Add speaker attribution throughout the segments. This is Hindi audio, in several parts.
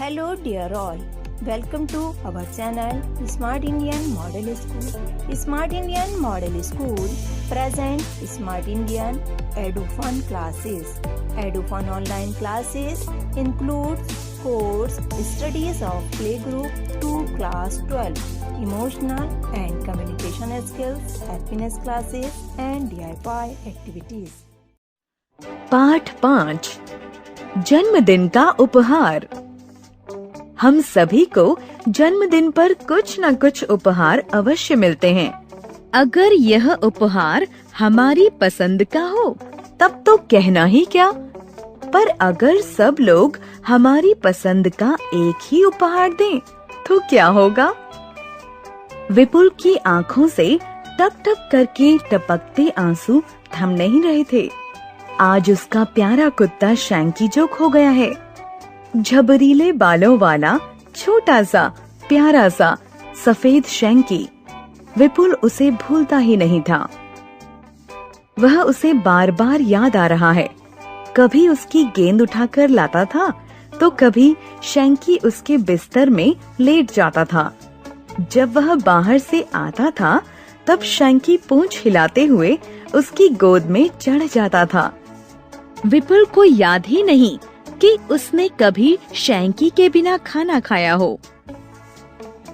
Speaker 1: Hello dear all, welcome to our channel Smart Indian Model School. Smart Indian Model School present Smart Indian EduFun classes. EduFun online classes includes course studies of playgroup to class 12, emotional and communication skills, happiness classes and DIY activities.
Speaker 2: पाठ 5 जन्मदिन का उपहार। हम सभी को जन्मदिन पर कुछ न कुछ उपहार अवश्य मिलते हैं। अगर यह उपहार हमारी पसंद का हो तब तो कहना ही क्या, पर अगर सब लोग हमारी पसंद का एक ही उपहार दें तो क्या होगा? विपुल की आँखों से टप टप करके टपकते आंसू थम नहीं रहे थे। आज उसका प्यारा कुत्ता शैंकी जो खो गया है। झबरीले बालों वाला छोटा सा प्यारा सा सफेद शैंकी, विपुल उसे भूलता ही नहीं था। वह उसे बार बार याद आ रहा है। कभी उसकी गेंद उठाकर लाता था तो कभी शैंकी उसके बिस्तर में लेट जाता था। जब वह बाहर से आता था तब शैंकी पूंछ हिलाते हुए उसकी गोद में चढ़ जाता था। विपुल को याद ही नहीं कि उसने कभी शैंकी के बिना खाना खाया हो।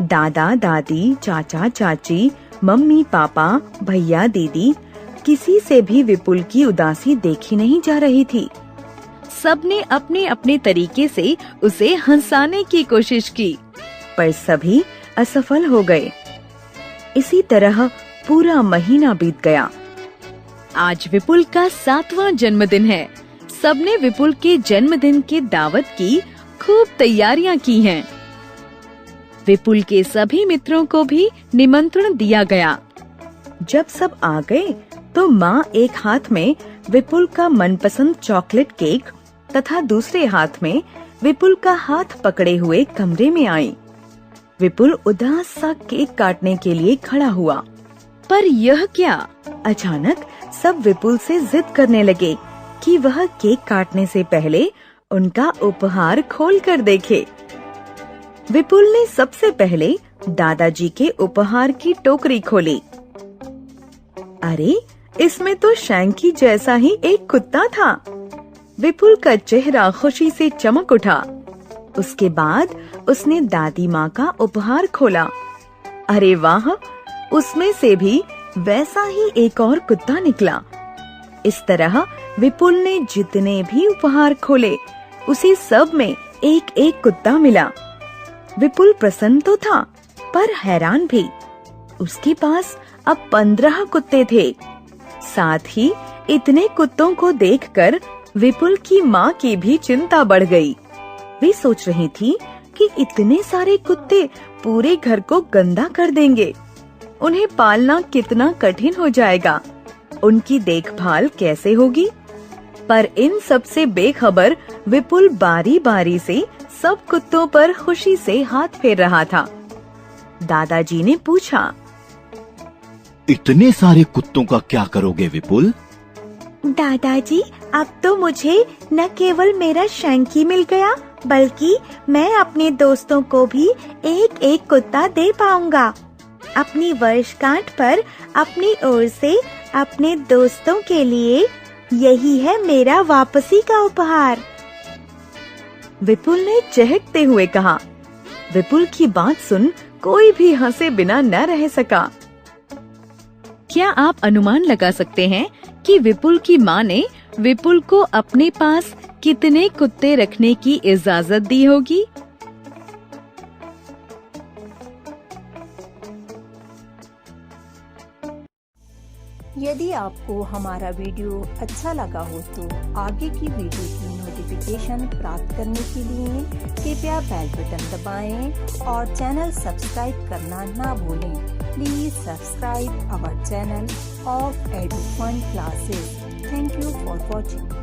Speaker 2: दादा दादी, चाचा चाची, मम्मी पापा, भैया दीदी, किसी से भी विपुल की उदासी देखी नहीं जा रही थी। सबने अपने अपने तरीके से उसे हंसाने की कोशिश की, पर सभी असफल हो गए। इसी तरह पूरा महीना बीत गया। आज विपुल का 7वां जन्मदिन है। सबने विपुल के जन्मदिन की दावत की खूब तैयारियां की हैं। विपुल के सभी मित्रों को भी निमंत्रण दिया गया। जब सब आ गए तो माँ एक हाथ में विपुल का मनपसंद चॉकलेट केक तथा दूसरे हाथ में विपुल का हाथ पकड़े हुए कमरे में आई। विपुल उदास सा केक काटने के लिए खड़ा हुआ, पर यह क्या? अचानक सब विपुल से जिद करने लगे कि वह केक काटने से पहले उनका उपहार खोल कर देखे। विपुल ने सबसे पहले दादाजी के उपहार की टोकरी खोली। अरे, इसमें तो शैंकी जैसा ही एक कुत्ता था। विपुल का चेहरा खुशी से चमक उठा। उसके बाद उसने दादी माँ का उपहार खोला। अरे वाह, उसमें से भी वैसा ही एक और कुत्ता निकला। इस तरह विपुल ने जितने भी उपहार खोले उसे सब में एक एक कुत्ता मिला। विपुल प्रसन्न तो था पर हैरान भी। उसके पास अब 15 कुत्ते थे। साथ ही इतने कुत्तों को देखकर विपुल की माँ की भी चिंता बढ़ गई। वे सोच रही थी कि इतने सारे कुत्ते पूरे घर को गंदा कर देंगे। उन्हें पालना कितना कठिन हो जाएगा। उनकी देखभाल कैसे होगी? पर इन सब से बेखबर विपुल बारी बारी से सब कुत्तों पर खुशी से हाथ फेर रहा था। दादाजी ने पूछा,
Speaker 3: इतने सारे कुत्तों का क्या करोगे विपुल?
Speaker 4: दादाजी, अब तो मुझे न केवल मेरा शैंकी मिल गया बल्कि मैं अपने दोस्तों को भी एक एक कुत्ता दे पाऊंगा। अपनी वर्षगांठ पर अपनी ओर से अपने दोस्तों के लिए यही है मेरा वापसी का उपहार।
Speaker 2: विपुल ने चहकते हुए कहा। विपुल की बात सुन कोई भी हंसे बिना न रह सका। क्या आप अनुमान लगा सकते हैं कि विपुल की माँ ने विपुल को अपने पास कितने कुत्ते रखने की इजाजत दी होगी?
Speaker 1: यदि आपको हमारा वीडियो अच्छा लगा हो तो आगे की वीडियो की नोटिफिकेशन प्राप्त करने के लिए कृपया बेल बटन दबाएं और चैनल सब्सक्राइब करना ना भूलें। Please subscribe our channel of EduFun classes. Thank you for watching.